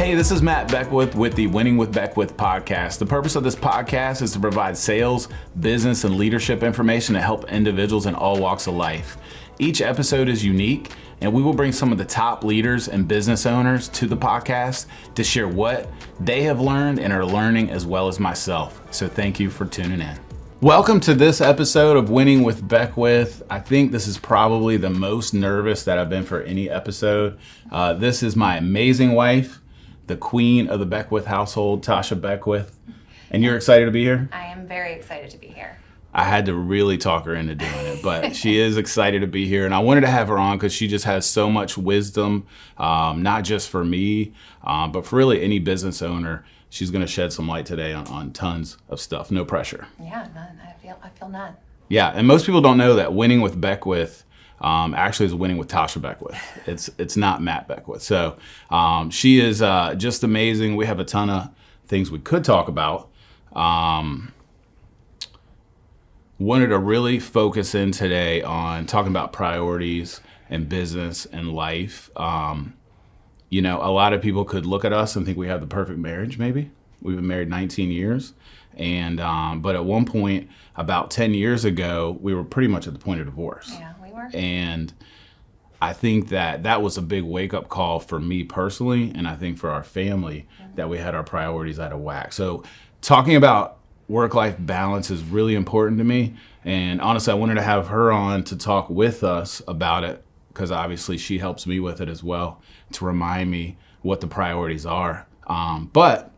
Hey, this is Matt Beckwith with the Winning with Beckwith podcast. The purpose of this podcast is to provide sales, business, and leadership information to help individuals in all walks of life. Each episode is unique, and we will bring some of the top leaders and business owners to the podcast to share what they have learned and are learning, as well as myself. So thank you for tuning in. Welcome to this episode of Winning with Beckwith. I think this is probably the most nervous that I've been for any episode. This is my amazing wife, the queen of the Beckwith household, Tasha Beckwith. And you're excited to be here? I am very excited to be here. I had to really talk her into doing it, but she is excited to be here. And I wanted to have her on because she just has so much wisdom, not just for me, but for really any business owner. She's going to shed some light today on tons of stuff. No pressure. Yeah, none. I feel none. Yeah, and most people don't know that Winning with Beckwith actually is winning with Tasha Beckwith. It's not Matt Beckwith. So she is just amazing. We have a ton of things we could talk about. Wanted to really focus in today on talking about priorities and business and life. You know, a lot of people could look at us and think we have the perfect marriage, maybe. We've been married 19 years. And but at one point, about 10 years ago, we were pretty much at the point of divorce. Yeah, we were. And I think that was a big wake-up call for me personally, and I think for our family, that we had our priorities out of whack. So talking about work-life balance is really important to me. And honestly, I wanted to have her on to talk with us about it, because obviously she helps me with it as well, to remind me what the priorities are. But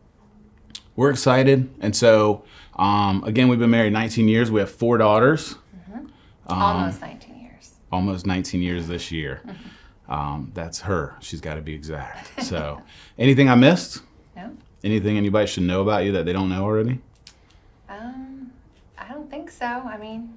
we're excited. And so, again, we've been married 19 years. We have 4 daughters. Mm-hmm. Almost 19 years. Almost 19 years this year. That's her. She's got to be exact. So anything I missed? No. Anything anybody should know about you that they don't know already? I don't think so. I mean,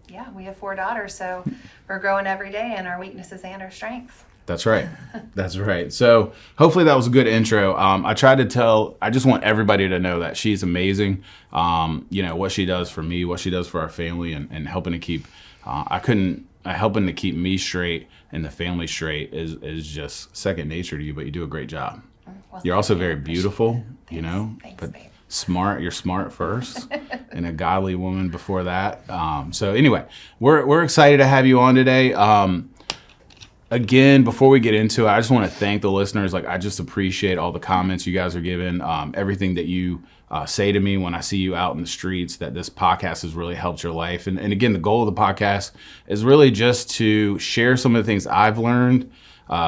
yeah, we have 4 daughters, so we're growing every day in our weaknesses and our strengths. That's right. That's right. So hopefully that was a good intro. I just want everybody to know that she's amazing. You know, what she does for me, what she does for our family, and helping to keep, helping to keep me straight and the family straight is just second nature to you, but you do a great job. Well, you're also very beautiful, you know, Thanks, but babe. smart. You're smart first and a godly woman before that. So anyway, we're excited to have you on today. Again, before we get into it, I just want to thank the listeners. Like, I just appreciate all the comments you guys are giving, everything that you say to me when I see you out in the streets, that this podcast has really helped your life. And again, the goal of the podcast is really just to share some of the things I've learned,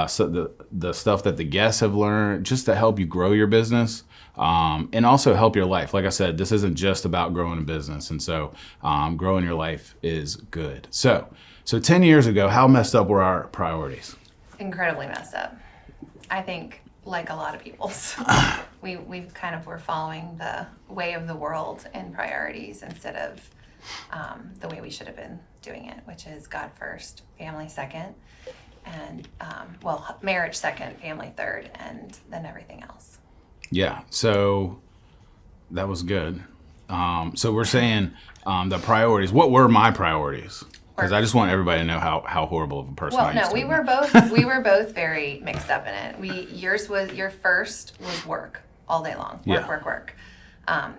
so the stuff that the guests have learned, just to help you grow your business, and also help your life. Like I said, this isn't just about growing a business. And so growing your life is good. So 10 years ago, how messed up were our priorities? Incredibly messed up. I think, like a lot of people's, we kind of were following the way of the world in priorities instead of the way we should have been doing it, which is God first, family second, and marriage second, family third, and then everything else. Yeah. So that was good. So we're saying the priorities. What were my priorities? Because I just want everybody to know how horrible of a person I used to be. We were both very mixed up in it. Your first was work all day long. Work.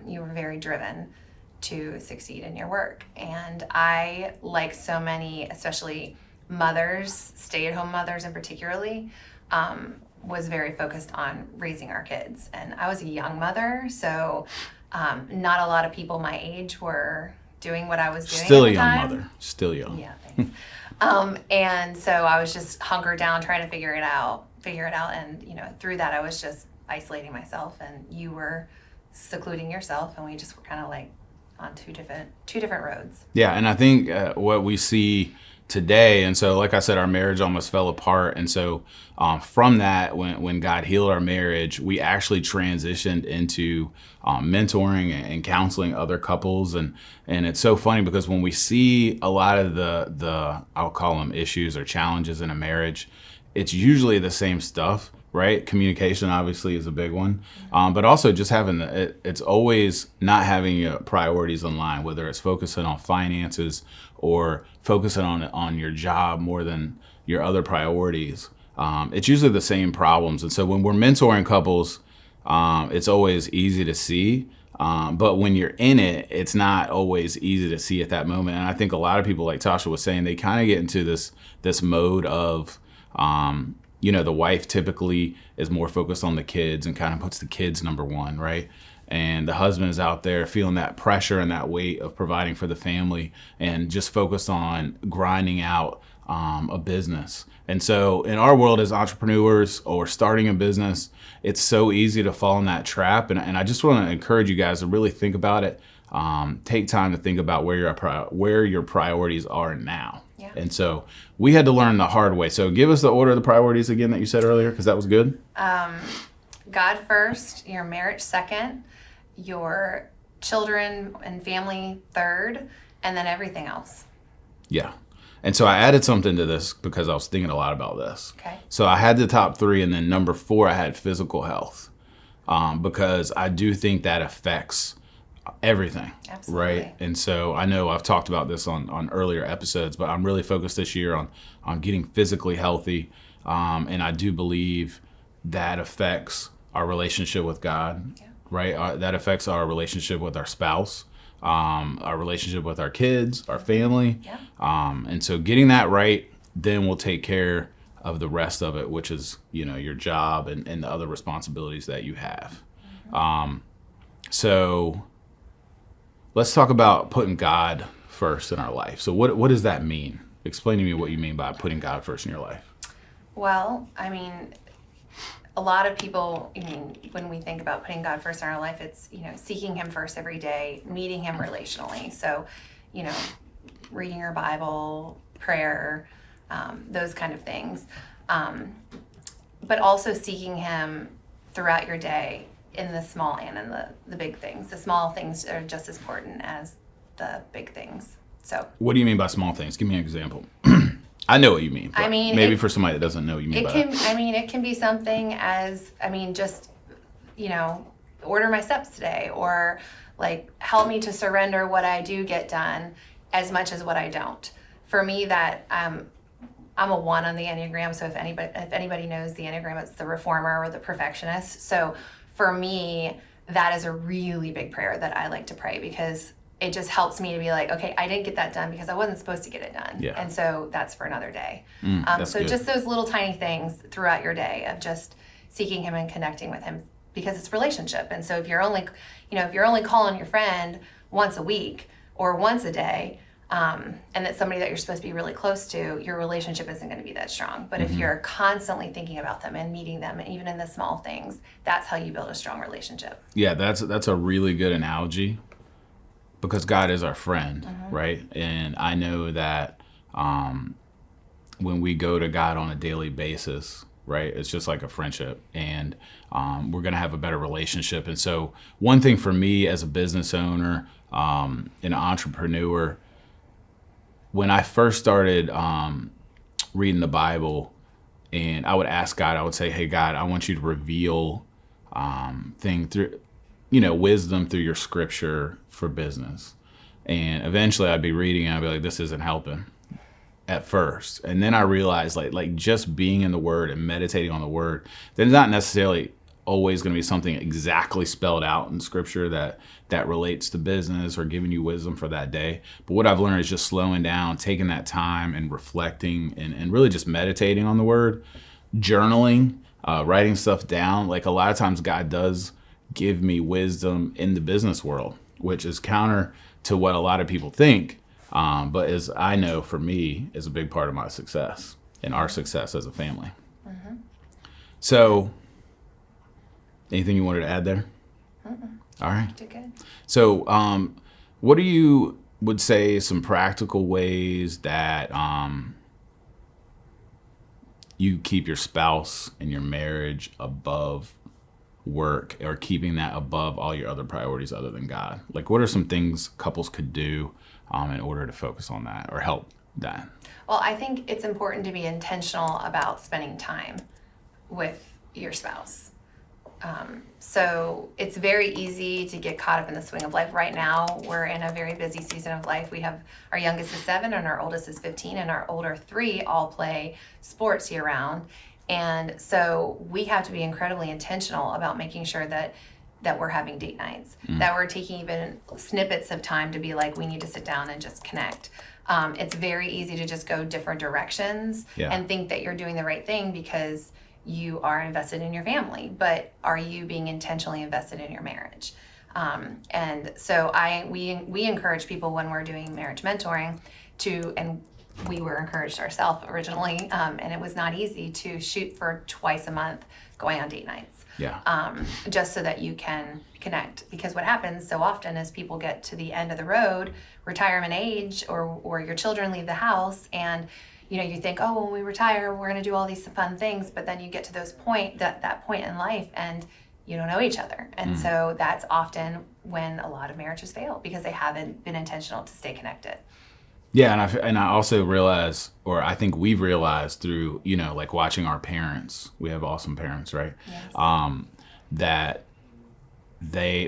You were very driven to succeed in your work. And I, like so many, especially mothers, stay-at-home mothers in particularly, was very focused on raising our kids. And I was a young mother, so not a lot of people my age were doing what I was doing. Still at a the young time. mother. Still young. Yeah, thanks. And so I was just hunkered down trying to figure it out. And, you know, through that I was just isolating myself, and you were secluding yourself, and we just were kind of like on two different roads. Yeah, and I think what we see today, and so like I said, our marriage almost fell apart, and so from that, when God healed our marriage, we actually transitioned into mentoring and counseling other couples, and it's so funny because when we see a lot of the I'll call them issues or challenges in a marriage, it's usually the same stuff, right? Communication obviously is a big one, but also just having it's always not having your priorities in line, whether it's focusing on finances or focusing on your job more than your other priorities. it's usually the same problems. And so when we're mentoring couples, it's always easy to see. But when you're in it, it's not always easy to see at that moment. And I think a lot of people, like Tasha was saying, they kind of get into this mode of, the wife typically is more focused on the kids and kind of puts the kids number one, right? And the husband is out there feeling that pressure and that weight of providing for the family and just focused on grinding out a business. And so in our world as entrepreneurs or starting a business, it's so easy to fall in that trap. And I just want to encourage you guys to really think about it. Take time to think about where your priorities are now. Yeah. And so we had to learn the hard way. So give us the order of the priorities again that you said earlier, because that was good. God first, your marriage second, your children and family third, and then everything else. Yeah. And so I added something to this because I was thinking a lot about this. Okay. So I had the top 3, and then number 4, I had physical health, because I do think that affects everything. Absolutely. Right? And so I know I've talked about this on earlier episodes, but I'm really focused this year on getting physically healthy. And I do believe that affects our relationship with God, right? That affects our relationship with our spouse, our relationship with our kids, our family. Yeah. And so getting that right, then we'll take care of the rest of it, which is, your job and the other responsibilities that you have. Mm-hmm. So let's talk about putting God first in our life. So what does that mean? Explain to me what you mean by putting God first in your life. Well, a lot of people, when we think about putting God first in our life, it's, seeking Him first every day, meeting Him relationally. So, reading your Bible, prayer, those kind of things. But also seeking Him throughout your day in the small and in the big things. The small things are just as important as the big things. So. What do you mean by small things? Give me an example. I know what you mean. But maybe for somebody that doesn't know what you mean by that. It can be something as, just, order my steps today, or like help me to surrender what I do get done as much as what I don't. For me, that I'm a 1 on the Enneagram. So if anybody knows the Enneagram, it's the reformer or the perfectionist. So for me, that is a really big prayer that I like to pray, because it just helps me to be like, okay, I didn't get that done because I wasn't supposed to get it done. Yeah. And so that's for another day. So good. Just those little tiny things throughout your day of just seeking Him and connecting with Him, because it's relationship. And so if you're only calling your friend once a week or once a day, and it's somebody that you're supposed to be really close to, your relationship isn't going to be that strong. But if you're constantly thinking about them and meeting them, and even in the small things, that's how you build a strong relationship. Yeah, that's a really good analogy. Because God is our friend, right? And I know that when we go to God on a daily basis, right, it's just like a friendship, and we're going to have a better relationship. And so one thing for me as a business owner, an entrepreneur, when I first started reading the Bible, and I would ask God, I would say, hey, God, I want you to reveal things through, wisdom through your scripture for business. And eventually I'd be reading and I'd be like, this isn't helping at first. And then I realized like just being in the Word and meditating on the Word, there's not necessarily always going to be something exactly spelled out in scripture that relates to business or giving you wisdom for that day. But what I've learned is just slowing down, taking that time and reflecting and really just meditating on the Word, journaling, writing stuff down. Like a lot of times God does give me wisdom in the business world, which is counter to what a lot of people think, but as I know for me is a big part of my success and our success as a family. So anything you wanted to add there? All right. Did good. So what do you would say some practical ways that you keep your spouse and your marriage above work, or keeping that above all your other priorities other than God? Like, what are some things couples could do in order to focus on that or help that? Well, I think it's important to be intentional about spending time with your spouse. So it's very easy to get caught up in the swing of life. Right now, we're in a very busy season of life. We have our youngest is 7 and our oldest is 15, and our older 3 all play sports year round. And so we have to be incredibly intentional about making sure that we're having date nights, that we're taking even snippets of time to be like, we need to sit down and just connect. It's very easy to just go different directions and think that you're doing the right thing because you are invested in your family, but are you being intentionally invested in your marriage? And so we encourage people when we're doing marriage mentoring and we were encouraged ourselves originally, and it was not easy to shoot for twice a month going on date nights. Just so that you can connect. Because what happens so often is people get to the end of the road, retirement age, or your children leave the house, and you think, oh, when we retire, we're going to do all these fun things, but then you get to that point in life, and you don't know each other. And so that's often when a lot of marriages fail, because they haven't been intentional to stay connected. Yeah, and I also realize, or I think we've realized through, like watching our parents, we have awesome parents, right? Yes. That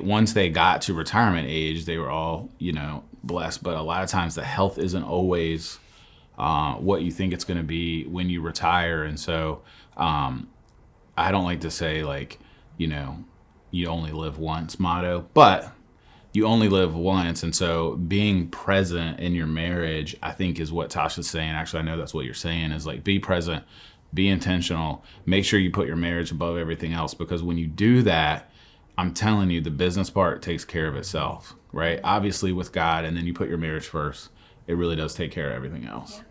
once they got to retirement age, they were all, blessed. But a lot of times the health isn't always what you think it's going to be when you retire. And so I don't like to say like, you only live once motto, but you only live once. And so being present in your marriage, I think, is what Tasha's saying. Actually, I know that's what you're saying, is like, be present, be intentional, make sure you put your marriage above everything else. Because when you do that, I'm telling you, the business part takes care of itself, right? Obviously with God, and then you put your marriage first, it really does take care of everything else.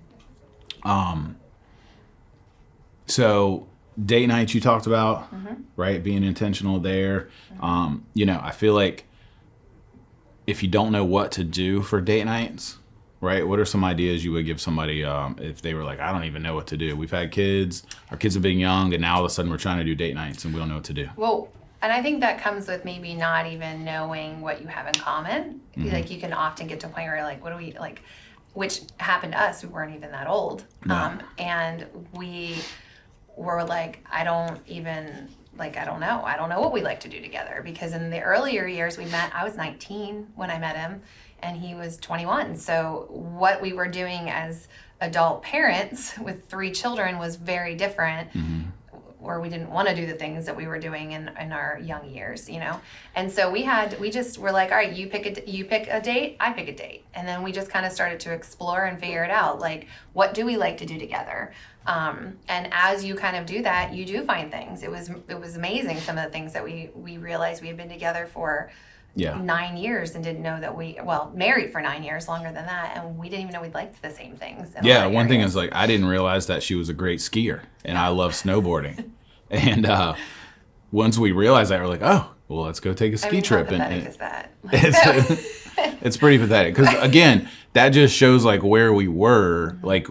So date nights you talked about, right? Being intentional there. I feel like if you don't know what to do for date nights, right? What are some ideas you would give somebody if they were like, I don't even know what to do? We've had kids, our kids have been young, and now all of a sudden we're trying to do date nights and we don't know what to do. Well, and I think that comes with maybe not even knowing what you have in common. Like you can often get to a point where you're like, what do we like? Which happened to us. We weren't even that old. No. And we were like, I don't know. I don't know what we like to do together, because in the earlier years we met, I was 19 when I met him and he was 21. So what we were doing as adult parents with 3 children was very different. Or we didn't want to do the things that we were doing in our young years, And so we just were like, all right, you pick a date, I pick a date. And then we just kind of started to explore and figure it out. Like, what do we like to do together? And as you kind of do that, you do find things. It was amazing, some of the things that we realized. We had been together for 9 years and didn't know that married for 9 years, longer than that, and we didn't even know we liked the same things. Yeah, one thing is, like, I didn't realize that she was a great skier, and I love snowboarding. And once we realized that, we're like, oh, well, let's go take a ski trip. How pathetic is that? It's pretty pathetic, because again, that just shows like where we were, like,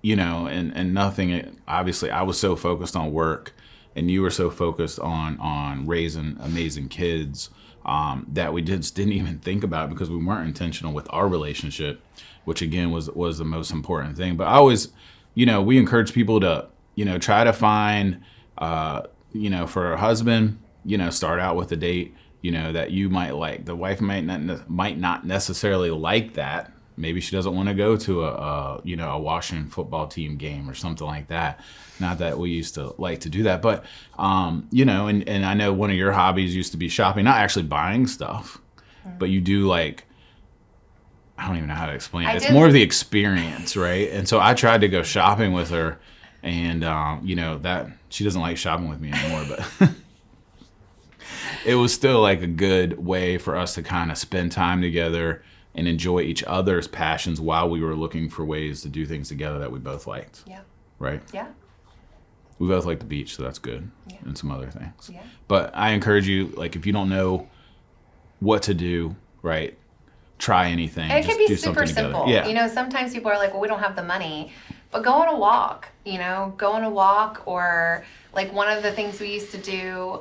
and nothing. Obviously, I was so focused on work, and you were so focused on raising amazing kids. That we just didn't even think about it, because we weren't intentional with our relationship, which again was the most important thing. But I always, we encourage people to, try to find, for a husband, start out with a date, that you might like. The wife might not necessarily like that. Maybe she doesn't want to go to a Washington football team game or something like that. Not that we used to like to do that, but, and I know one of your hobbies used to be shopping, not actually buying stuff, but you do like, I don't even know how to explain it. It's more of the experience, right? And so I tried to go shopping with her, and, that she doesn't like shopping with me anymore, but it was still like a good way for us to kind of spend time together and enjoy each other's passions while we were looking for ways to do things together that we both liked. Yeah. Right? Yeah. We both like the beach, so that's good. Yeah. And some other things. Yeah. But I encourage you, like, if you don't know what to do, right, try anything. And it can be super simple. simple. Yeah. Sometimes people are like, well, we don't have the money. But go on a walk, or like one of the things we used to do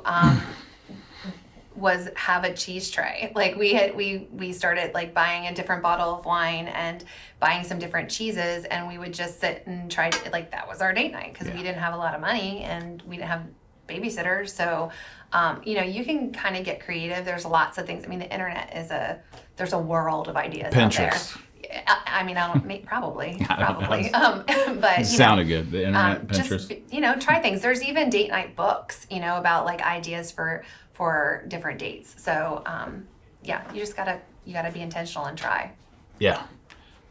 was have a cheese tray. Like we started like buying a different bottle of wine and buying some different cheeses, and we would just sit and try to, like, that was our date night, because we didn't have a lot of money and we didn't have babysitters. So, you can kind of get creative. There's lots of things. I mean, the internet there's a world of ideas Pinterest. out there. I mean, I don't, probably. But It sounded good. The internet, Pinterest. Just, try things. There's even date night books, about like ideas for different dates. So, you just you gotta be intentional and try. Yeah.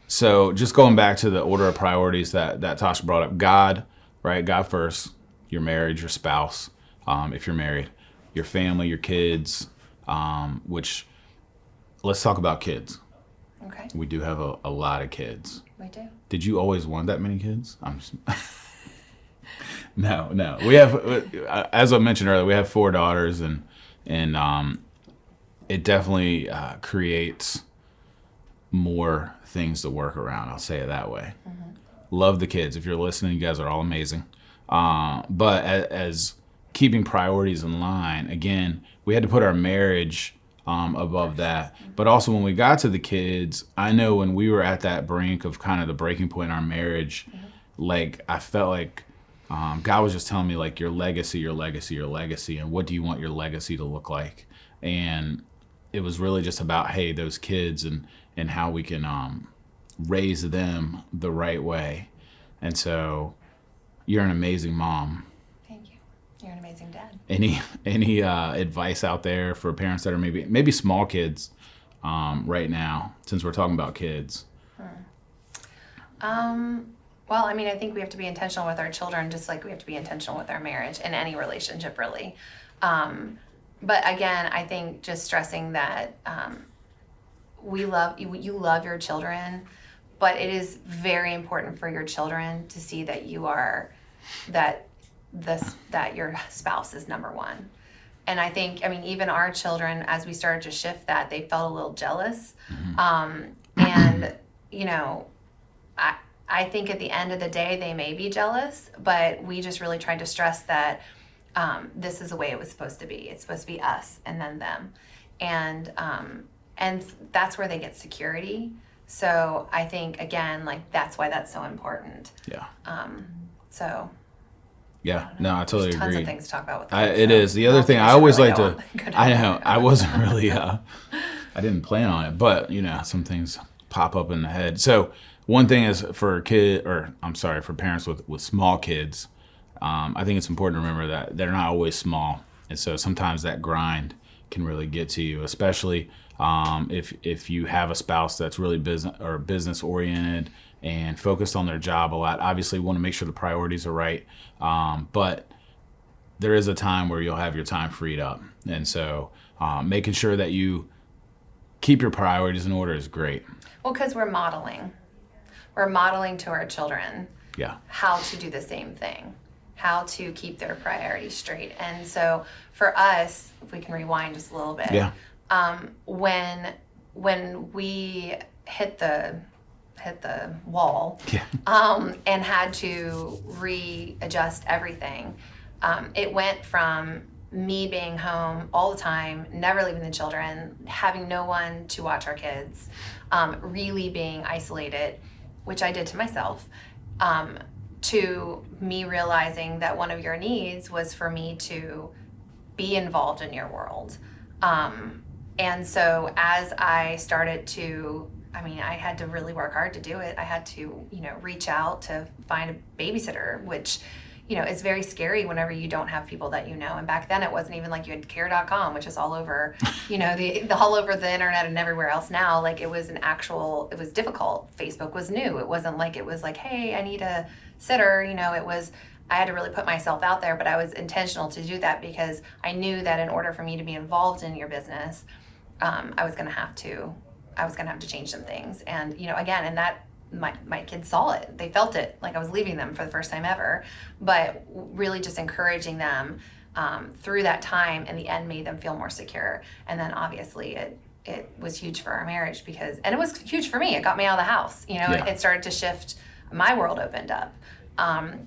So just going back to the order of priorities that Tasha brought up, God, right? God first, your marriage, your spouse, if you're married, your family, your kids, which let's talk about kids. Okay. We do have a lot of kids. We do. Did you always want that many kids? No. We have, as I mentioned earlier, we have 4 daughters, and it definitely creates more things to work around. I'll say it that way. Mm-hmm. Love the kids. If you're listening, you guys are all amazing. But as keeping priorities in line, again, we had to put our marriage above that. But also when we got to the kids, I know when we were at that brink of kind of the breaking point in our marriage, like I felt like God was just telling me like your legacy, and what do you want your legacy to look like? And it was really just about, hey, those kids and how we can raise them the right way. And so you're an amazing mom. Thank you. You're an amazing dad. Any advice out there for parents that are maybe small kids right now, since we're talking about kids? Well, I mean, I think we have to be intentional with our children, just like we have to be intentional with our marriage in any relationship, really. But again, I think just stressing that you love your children, but it is very important for your children to see that that your spouse is number one. And I think, even our children, as we started to shift that, they felt a little jealous. Mm-hmm. And, I think at the end of the day, they may be jealous, but we just really tried to stress that this is the way it was supposed to be. It's supposed to be us and then them. And that's where they get security. So I think, again, like that's why that's so important. Yeah. Yeah, no, I totally agree. Tons agree. of things to talk about with kids. It is. The other thing I always like to, I know, I I wasn't really, I didn't plan on it, but some things pop up in the head. So one thing is for parents with small kids, I think it's important to remember that they're not always small. And so sometimes that grind can really get to you, especially if you have a spouse that's really business oriented and focused on their job a lot. Obviously, you want to make sure the priorities are right, but there is a time where you'll have your time freed up. And so making sure that you keep your priorities in order is great. Well, because we're modeling. We're modeling to our children how to do the same thing, how to keep their priorities straight. And so for us, if we can rewind just a little bit, when we hit the wall and had to readjust everything, it went from me being home all the time, never leaving the children, having no one to watch our kids, really being isolated, which I did to myself, to me realizing that one of your needs was for me to be involved in your world. And so as I started to, I had to really work hard to do it. I had to, reach out to find a babysitter, which, is very scary whenever you don't have people that you know. And back then it wasn't even like you had care.com, which is all over, all over the internet and everywhere else now. Like it was difficult. Facebook was new. It wasn't like it was like, hey, I need a sitter. I had to really put myself out there, but I was intentional to do that because I knew that in order for me to be involved in your business, I was going to have to change some things. And, again, and that my kids saw it. They felt it like I was leaving them for the first time ever, but really just encouraging them through that time in the end made them feel more secure. And then obviously it was huge for our marriage and it was huge for me. It got me out of the house. It started to shift. My world opened up.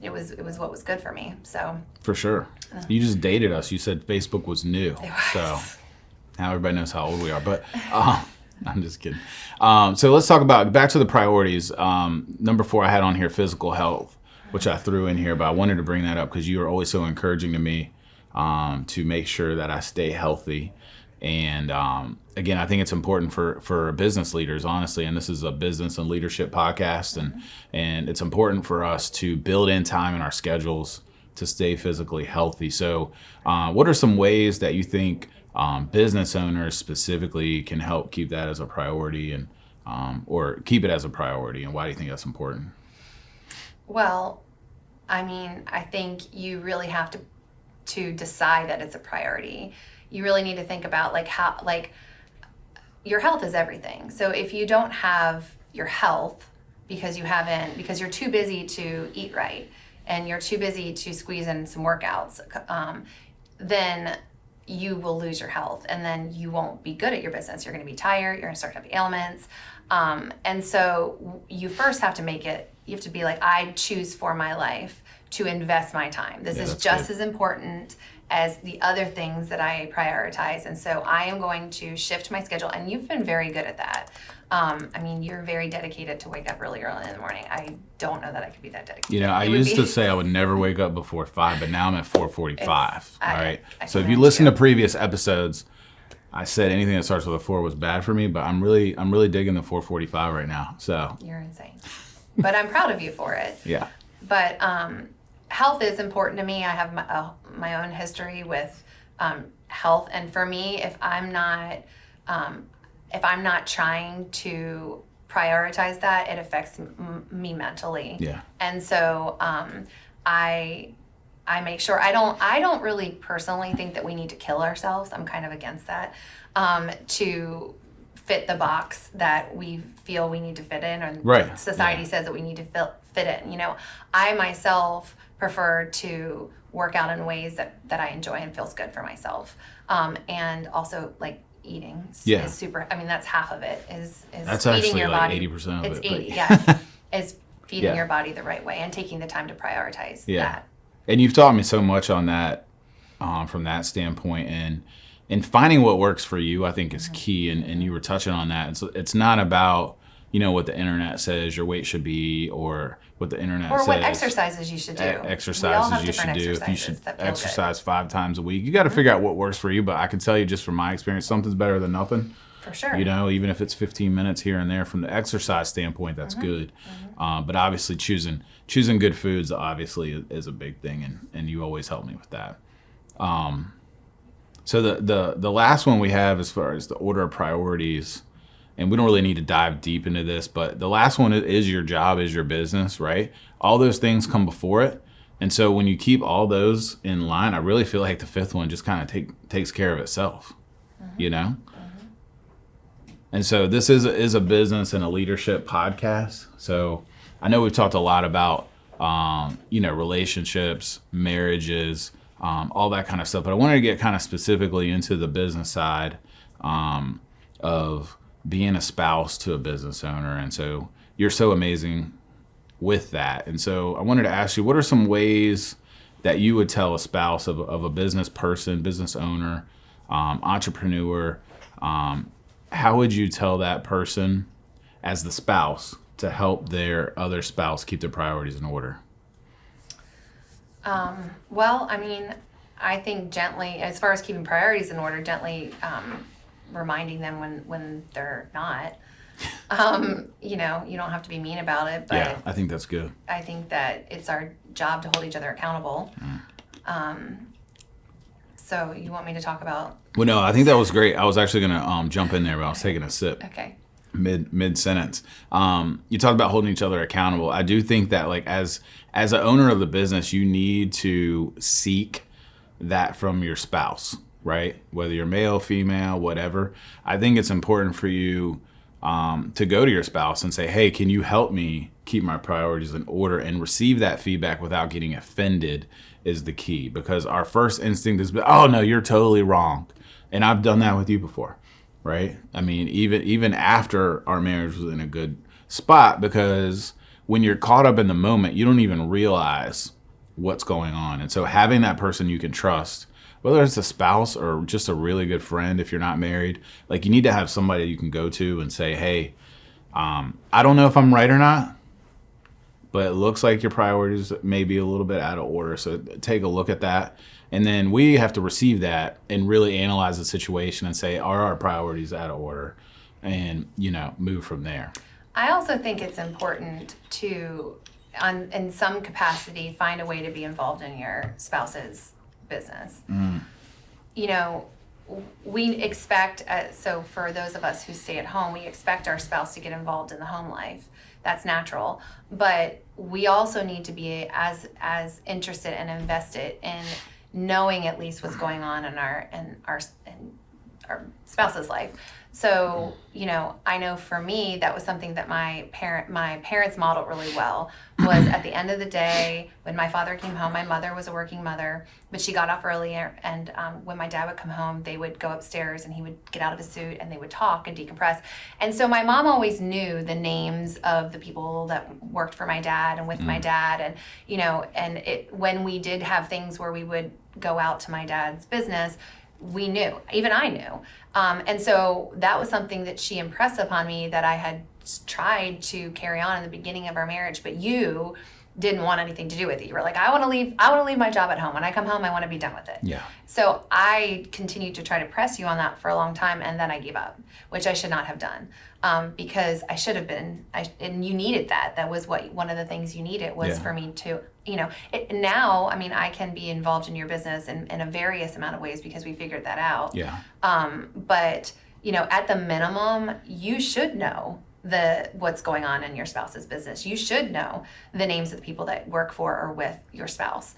It was what was good for me. So for sure. You just dated us. You said Facebook was new. It was. So now everybody knows how old we are, but I'm just kidding. So let's talk about back to the priorities. Number 4, I had on here physical health, which I threw in here, but I wanted to bring that up because you are always so encouraging to me to make sure that I stay healthy. And again, I think it's important for business leaders, honestly, and this is a business and leadership podcast, and it's important for us to build in time in our schedules to stay physically healthy. So what are some ways that you think business owners specifically can help keep that as a priority, and or keep it as a priority, and why do you think that's important? Well, I mean, I think you really have to decide that it's a priority. You really need to think about how your health is everything. So if you don't have your health because you're too busy to eat right and you're too busy to squeeze in some workouts, then you will lose your health, and then you won't be good at your business. You're going to be tired. You're going to start having ailments. And so you first have to you have to be like, I choose for my life to invest my time. This is just as important as the other things that I prioritize. And so I am going to shift my schedule. And you've been very good at that. I mean, you're very dedicated to wake up really early in the morning. I don't know that I could be that dedicated. I used to say I would never wake up before 5, but now I'm at 4:45. All right. So if you listen to previous episodes, I said anything that starts with a 4 was bad for me, but I'm really digging the 4:45 right now. So you're insane. But I'm proud of you for it. Yeah. But health is important to me. I have my own history with health, and for me, if I'm not trying to prioritize that, it affects me mentally. Yeah. And so I make sure I don't really personally think that we need to kill ourselves. I'm kind of against that, to fit the box that we feel we need to fit in, or society says that we need to fit in. I myself prefer to work out in ways that I enjoy and feels good for myself. And also eating is super. I mean, that's half of it is that's feeding your body. 80% of it's it. 80, yeah. Is feeding your body the right way and taking the time to prioritize that. And you've taught me so much on that, from that standpoint, and finding what works for you, I think, is key. And you were touching on that. It's not about what the internet says your weight should be, or what the internet says. Or what exercises you should do. Exercises you should do. If you should exercise 5 times a week, you got to figure out what works for you. But I can tell you just from my experience, something's better than nothing. For sure. Even if it's 15 minutes here and there from the exercise standpoint, that's good. But obviously choosing good foods obviously is a big thing, and you always help me with that. So the last one we have as far as the order of priorities, and we don't really need to dive deep into this, but the last one is your job, is your business, right? All those things come before it. And so when you keep all those in line, I really feel like the fifth one just kind of takes care of itself, And so this is a business and a leadership podcast. So I know we've talked a lot about, relationships, marriages, all that kind of stuff. But I wanted to get kind of specifically into the business side of being a spouse to a business owner. And so you're so amazing with that. And so I wanted to ask you, what are some ways that you would tell a spouse of a business person, business owner, entrepreneur, how would you tell that person as the spouse to help their other spouse keep their priorities in order? Well, I mean, I think gently, as far as keeping priorities in order, gently reminding them when they're not. You don't have to be mean about it, but yeah, I think that's good. I think that it's our job to hold each other accountable. So you want me to talk about? Well, no, I think that was great. I was actually going to jump in there, but I was taking a sip. Okay. Mid sentence. You talked about holding each other accountable. I do think that as an owner of the business, you need to seek that from your spouse, right? Whether you're male, female, whatever. I think it's important for you to go to your spouse and say, hey, can you help me keep my priorities in order, and receive that feedback without getting offended is the key, because our first instinct is, oh no, you're totally wrong. And I've done that with you before, right? I mean, even after our marriage was in a good spot, because when you're caught up in the moment, you don't even realize what's going on. And so having that person you can trust, whether it's a spouse or just a really good friend, if you're not married, you need to have somebody you can go to and say, hey, I don't know if I'm right or not, but it looks like your priorities may be a little bit out of order. So take a look at that. And then we have to receive that and really analyze the situation and say, are our priorities out of order? And, move from there. I also think it's important to, in some capacity, find a way to be involved in your spouse's business. We expect, so for those of us who stay at home, we expect our spouse to get involved in the home life. That's natural. But we also need to be as interested and invested in knowing at least what's going on in our spouse's life. So, I know for me, that was something that my parents modeled really well, was at the end of the day, when my father came home, my mother was a working mother, but she got off earlier. And when my dad would come home, they would go upstairs and he would get out of his suit and they would talk and decompress. And so my mom always knew the names of the people that worked for my dad and with my dad. And, when we did have things where we would go out to my dad's business, we knew, even I knew. And so that was something that she impressed upon me that I had tried to carry on in the beginning of our marriage, but you didn't want anything to do with it. You were like, I want to leave my job at home. When I come home, I want to be done with it. Yeah. So I continued to try to press you on that for a long time, and then I gave up, which I should not have done. Because I should have been, and you needed that. That was one of the things you needed was for me to, now, I can be involved in your business in a various amount of ways because we figured that out. Yeah. But, at the minimum, you should know what's going on in your spouse's business. You should know the names of the people that work for or with your spouse.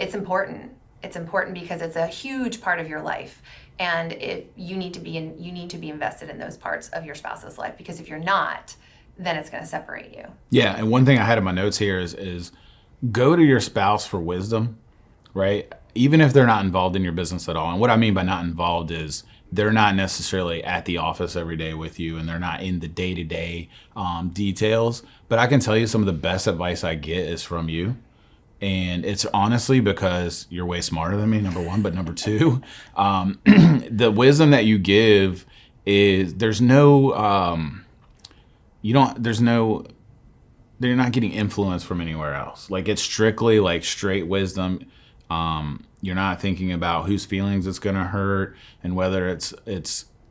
It's important. It's important because it's a huge part of your life. And you need to be invested in those parts of your spouse's life, because if you're not, then it's going to separate you. Yeah, and one thing I had in my notes here is go to your spouse for wisdom, right? Even if they're not involved in your business at all. And what I mean by not involved is they're not necessarily at the office every day with you, and they're not in the day-to-day details. But I can tell you some of the best advice I get is from you. And it's honestly because you're way smarter than me, number one. But number two, the wisdom that you give is they're not getting influence from anywhere else. Like, it's strictly like straight wisdom. You're not thinking about whose feelings it's going to hurt and whether it's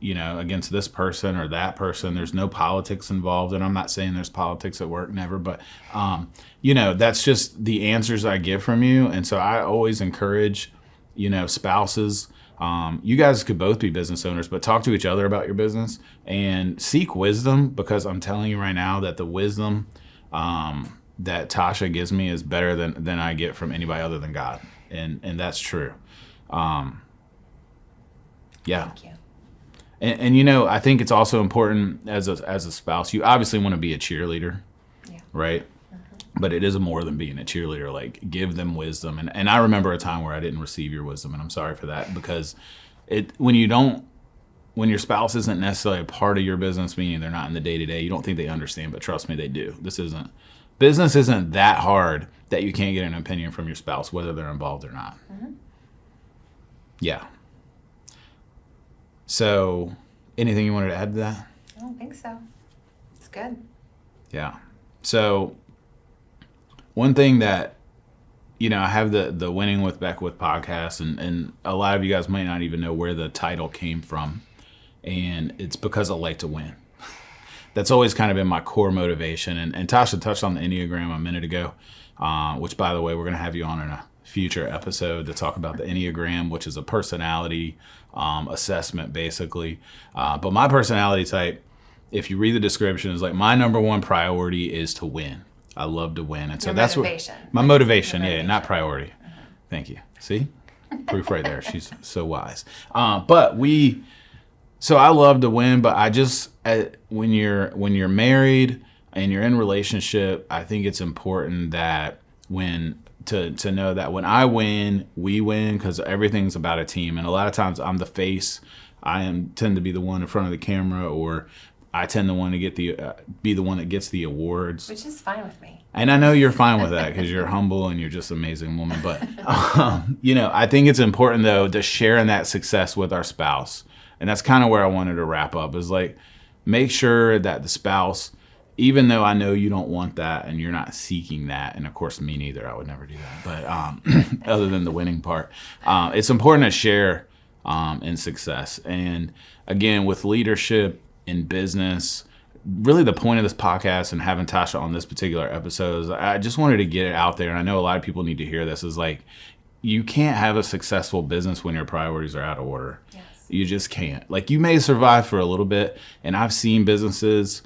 against this person or that person. There's no politics involved. And I'm not saying there's politics at work, never. But, that's just the answers I get from you. And so I always encourage, spouses. You guys could both be business owners, but talk to each other about your business and seek wisdom, because I'm telling you right now that the wisdom that Tasha gives me is better than I get from anybody other than God. And that's true. Yeah. Thank you. And I think it's also important as a spouse, you obviously want to be a cheerleader, right? Mm-hmm. But it is more than being a cheerleader. Like, give them wisdom. And I remember a time where I didn't receive your wisdom, and I'm sorry for that, because when your spouse isn't necessarily a part of your business, meaning they're not in the day-to-day, you don't think they understand, but trust me, they do. Business isn't that hard that you can't get an opinion from your spouse, whether they're involved or not. Mm-hmm. Yeah. So, anything you wanted to add to that? I don't think so. It's good. Yeah. So, one thing that, I have the Winning with Beckwith podcast, and a lot of you guys might not even know where the title came from. And it's because I like to win. That's always kind of been my core motivation. And Tasha touched on the Enneagram a minute ago, which, by the way, we're going to have you on in a future episode to talk about the Enneagram, which is a personality assessment, basically. But my personality type, if you read the description, is like, my number one priority is to win. I love to win. And so that's motivation. My motivation, yeah, not priority. Uh-huh. Thank you. See? Proof right there. She's so wise. So I love to win, but I just, when you're married and you're in a relationship, I think it's important that to know that when I win, we win, because everything's about a team. And a lot of times I'm the face. I tend to be the one in front of the camera, or I tend to want to be the one that gets the awards. Which is fine with me. And I know you're fine with that because you're humble and you're just an amazing woman. But, I think it's important, though, to share in that success with our spouse. And that's kind of where I wanted to wrap up, is like, make sure that the spouse even though I know you don't want that and you're not seeking that, and of course me neither, I would never do that, but other than the winning part, it's important to share in success. And again, with leadership in business, really the point of this podcast and having Tasha on this particular episode is I just wanted to get it out there, and I know a lot of people need to hear this, is like, you can't have a successful business when your priorities are out of order. Yes. You just can't. Like, you may survive for a little bit, and I've seen businesses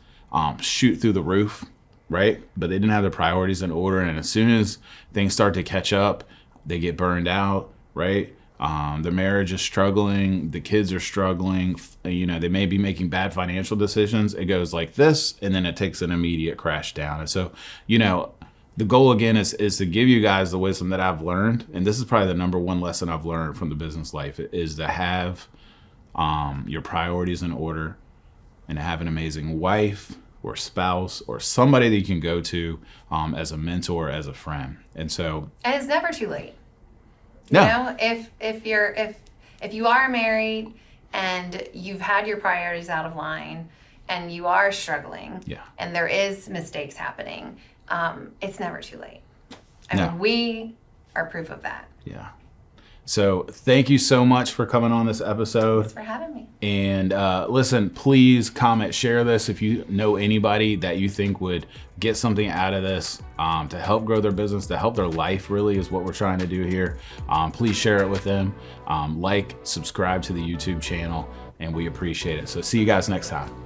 shoot through the roof, right? But they didn't have their priorities in order, and as soon as things start to catch up, they get burned out, right? The marriage is struggling, the kids are struggling, they may be making bad financial decisions. It goes like this, and then it takes an immediate crash down. And so, the goal again is to give you guys the wisdom that I've learned, and this is probably the number one lesson I've learned from the business life, is to have your priorities in order, and to have an amazing wife or spouse or somebody that you can go to as a mentor, as a friend. And it's never too late. No. If you are married and you've had your priorities out of line and you are struggling, and there is mistakes happening, it's never too late. I mean, we are proof of that. Yeah. So thank you so much for coming on this episode. Thanks for having me. And listen, please comment, share this if you know anybody that you think would get something out of this to help grow their business, to help their life, really is what we're trying to do here. Please share it with them. Subscribe to the YouTube channel, and we appreciate it. So see you guys next time.